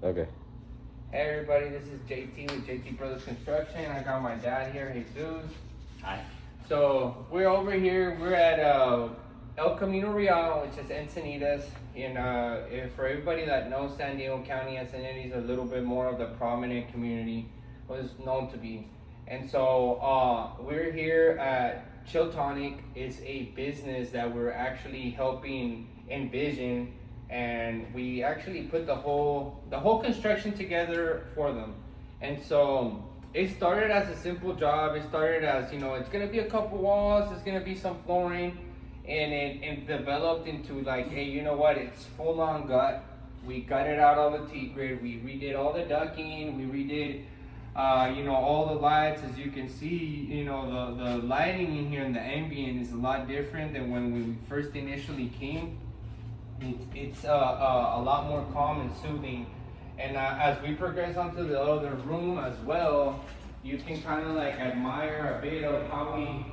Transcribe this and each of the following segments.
Okay. Hey everybody, this is JT with JT Brothers Construction. I got my dad here, Jesus. Hi. So we're over here. We're at El Camino Real, which is Encinitas. And for everybody that knows San Diego County, Encinitas is a little bit more of the prominent community, was known to be. And so we're here at Chill Tonic. It's a business that we're actually helping envision, and we actually put the whole construction together for them. And so it started as a simple job. It started as, it's gonna be a couple walls, it's gonna be some flooring, and it developed into like, hey, you know what, it's full on gut. We gutted out all the T-grid, we redid all the ducting, we redid all the lights. As you can see, the lighting in here and the ambient is a lot different than when we first initially came. It's a lot more calm and soothing. And as we progress onto the other room as well, you can kind of like admire a bit of how we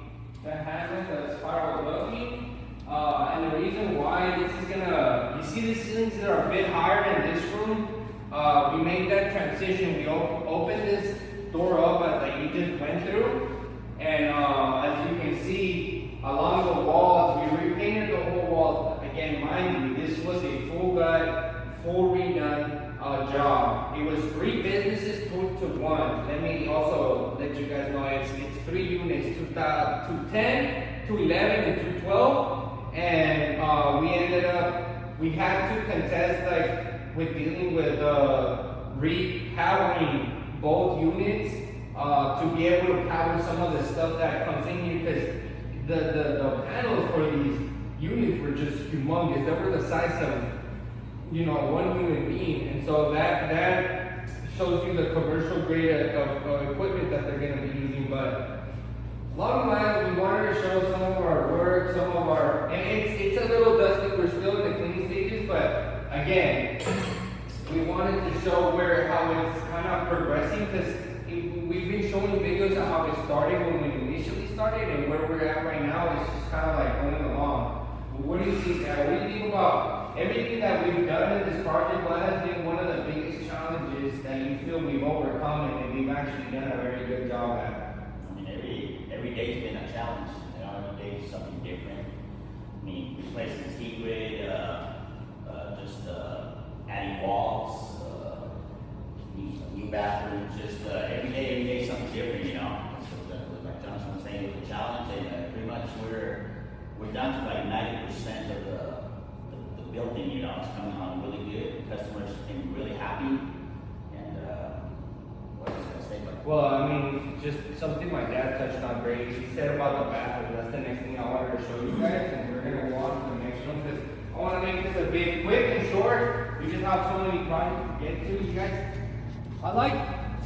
handle the spiral ducting. And the reason why this is you see the ceilings that are a bit higher in this room. We made that transition. We opened this door up as like you just went through. And as you can see, along the walls, we repainted the whole walls. Again, mind you, this was a full gut, full redone job. It was 3 businesses put to 1. Let me also let you guys know it's 3 units, 210, 211, and 212. And we had to contest with dealing with repowering both units to be able to power some of the stuff that comes in here, because the panels for these units were just humongous. They were the size of, 1 human being. And so that shows you the commercial grade of equipment that they're going to be using. But along the lines, we wanted to show some of our work, and it's a little dusty. We're still in the cleaning stages, but again, we wanted to show how it's kind of progressing, because we've been showing videos of how it started when we initially started, and where we're at right now is just kind of like going along. What do you think, Dad? What do you think about everything that we've done in this project? What has been one of the biggest challenges that you feel we've overcome and we've actually done a very good job at? I mean, every day's been a challenge. Every day is something different. I mean, replacing T-grid, just adding walls, new bathrooms, just every day is something different, So like Johnson was saying, it was a challenge, and pretty much we're down to like 90% of the building, it's coming on really good. The customers been really happy. And what was I going to say about that? Well, I mean, just something my dad touched on great. He said about the bathroom. That's the next thing I wanted to show you guys, and we're going to go on to the next one, because I want to make this a bit quick and short. We just have so many projects to get to, you guys. I like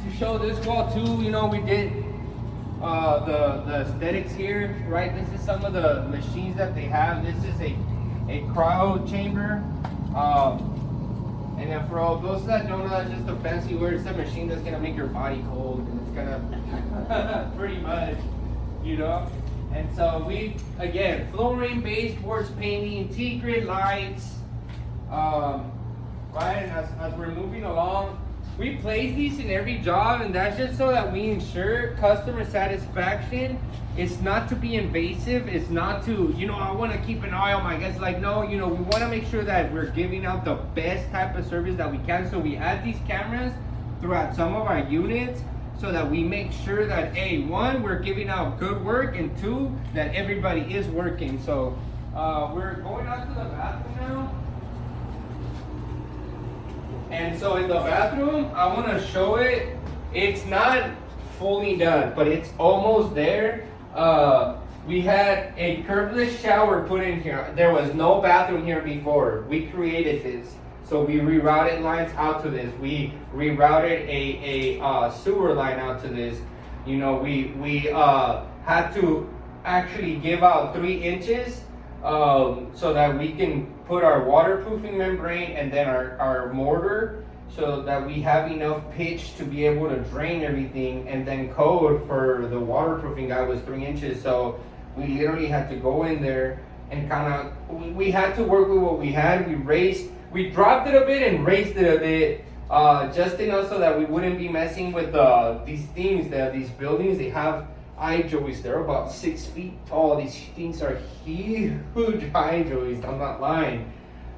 to show this wall too. We did the aesthetics here, right? This is some of the machines that they have. This is a cryo chamber. And then for all those that don't know, that's just a fancy word. It's a machine that's gonna make your body cold, and it's gonna pretty much, And so we, again, flooring, baseboards, painting, T-grid lights, right? And as we're moving along, we place these in every job, and that's just so that we ensure customer satisfaction. It's not to be invasive. It's not to, I want to keep an eye on my guests. No, we want to make sure that we're giving out the best type of service that we can. So we add these cameras throughout some of our units so that we make sure that, A, 1, we're giving out good work, and 2, that everybody is working. So we're going out to the bathroom now. And so in the bathroom, I want to show it. It's not fully done, but it's almost there. We had a curbless shower put in here. There was no bathroom here before. We created this. So we rerouted lines out to this. We rerouted a sewer line out to this. We had to actually give out 3 inches so that we can put our waterproofing membrane and then our mortar, so that we have enough pitch to be able to drain everything. And then code for the waterproofing guy was 3 inches. So we literally had to go in there and kind of, we had to work with what we had. We dropped it a bit and raised it a bit just enough so that we wouldn't be messing with these things. These buildings, they have eye joists. They're about 6 feet tall. These things are huge eye joists. I'm not lying.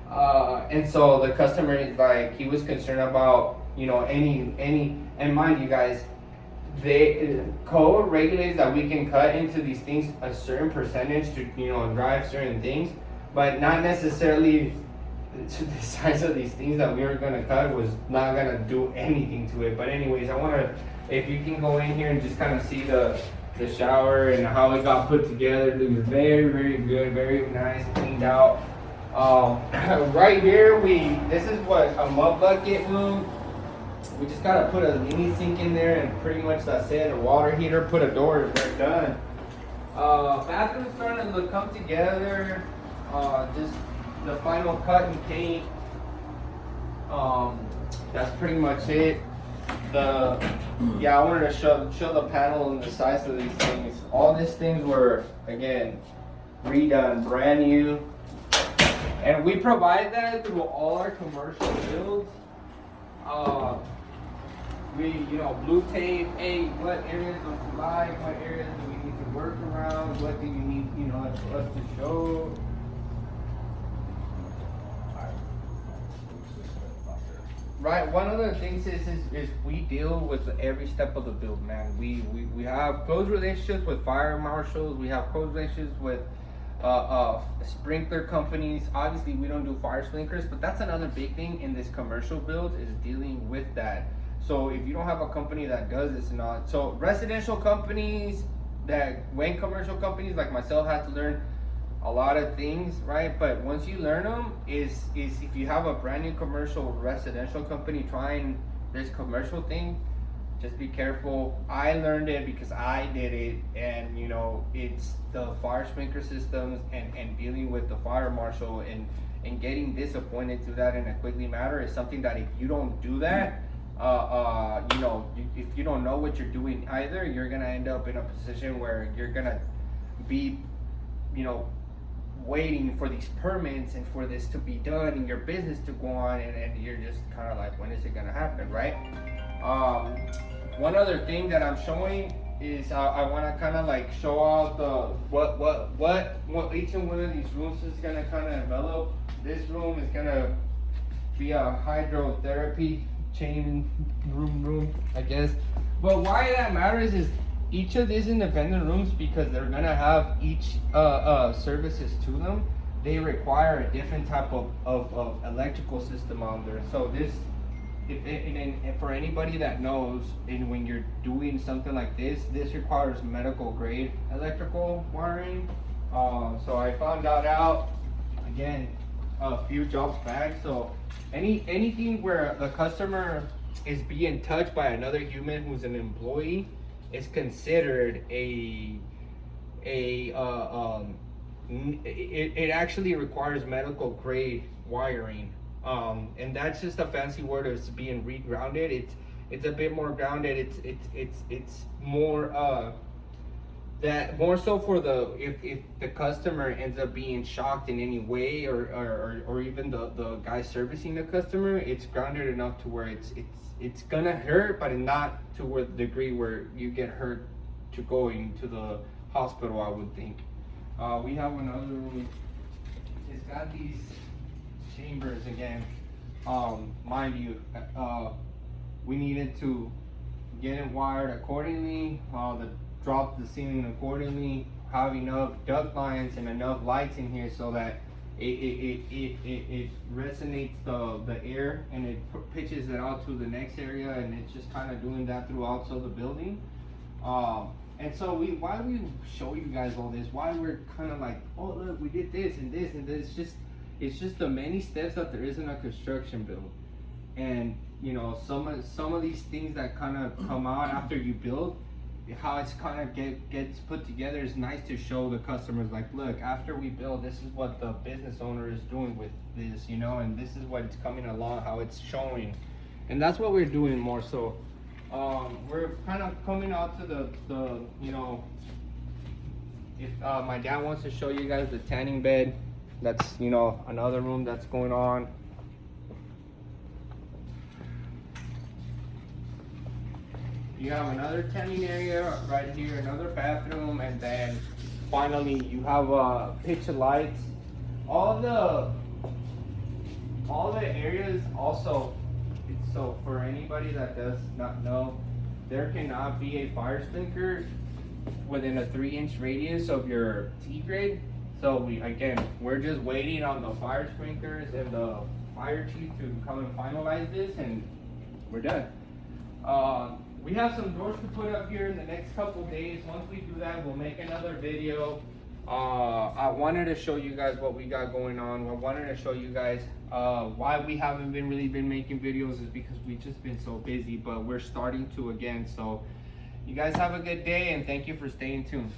And so the customer is like, he was concerned about, you know, any, and mind you guys, the code regulates that we can cut into these things a certain percentage to, you know, drive certain things, but not necessarily to the size of these things that we were gonna cut was not gonna do anything to it. But anyways, I wanna, if you can go in here and just kind of see the shower and how it got put together. It looks very, very good, very nice, cleaned out. Right here, this is what a mud bucket room. We just gotta put a mini sink in there and pretty much that's it. A water heater, put a door, we're done. Bathroom's starting to come together. Just the final cut and paint. That's pretty much it. Yeah, I wanted to show the panel and the size of these things. All these things were, again, redone, brand new. And we provide that through all our commercial builds. We, you know, blue tape, hey, what areas don't you like? What areas do we need to work around? What do you need, you know, us to show? Right, one of the things is we deal with every step of the build, man. We have close relationships with fire marshals. We have close relationships with sprinkler companies. Obviously, we don't do fire sprinklers, but that's another big thing in this commercial build is dealing with that. So if you don't have a company that does this and all, so residential companies when commercial companies like myself have to learn a lot of things, right? But once you learn them, is if you have a brand new commercial residential company trying this commercial thing, just be careful. I learned it because I did it, and you know, it's the fire sprinkler systems and dealing with the fire marshal and getting disappointed through that in a quickly matter is something that if you don't do that, you know, if you don't know what you're doing either, you're gonna end up in a position where you're gonna be, you know, waiting for these permits and for this to be done and your business to go on, and you're just kind of like, when is it gonna happen, right? One other thing that I'm showing is I want to kind of like show out the what each and one of these rooms is gonna kind of develop. This room is gonna be a hydrotherapy chain room, I guess. But why that matters is each of these independent rooms, because they're gonna have each services to them, they require a different type of electrical system on there. So this, and for anybody that knows, and when you're doing something like this requires medical grade electrical wiring. So I found that out again a few jobs back. So anything where the customer is being touched by another human who's an employee is considered it actually requires medical grade wiring, and that's just a fancy word of being regrounded. It's a bit more grounded. It's more that more so for if the customer ends up being shocked in any way, or even the guy servicing the customer, it's grounded enough to where it's gonna hurt, but not to the degree where you get hurt to going to the hospital, I would think. We have another room. It's got these chambers again. Mind you, we needed to get it wired accordingly, drop the ceiling accordingly, have enough duct lines and enough lights in here so that it resonates the air and it pitches it out to the next area, and it's just kind of doing that throughout the building. And so why we show you guys all this, why we're kind of like, oh look, we did this and this and this. It's just the many steps that there is in a construction build. And you know, some of these things that kind of come out after you build, how it's kind of gets put together is nice to show the customers, like, look, after we build, this is what the business owner is doing with this, you know, and this is what it's coming along, how it's showing. And that's what we're doing more so. We're kind of coming out to the you know, if my dad wants to show you guys the tanning bed, that's, you know, another room that's going on. You have another tanning area right here, another bathroom, and then finally you have pitch lights. All the areas also. So for anybody that does not know, there cannot be a fire sprinkler within a 3-inch radius of your T-grade. So we're just waiting on the fire sprinklers and the fire chief to come and finalize this, and we're done. We have some doors to put up here in the next couple days. Once we do that, we'll make another video. I wanted to show you guys what we got going on. I wanted to show you guys why we haven't really been making videos is because we've just been so busy, but we're starting to again. So you guys have a good day, and thank you for staying tuned.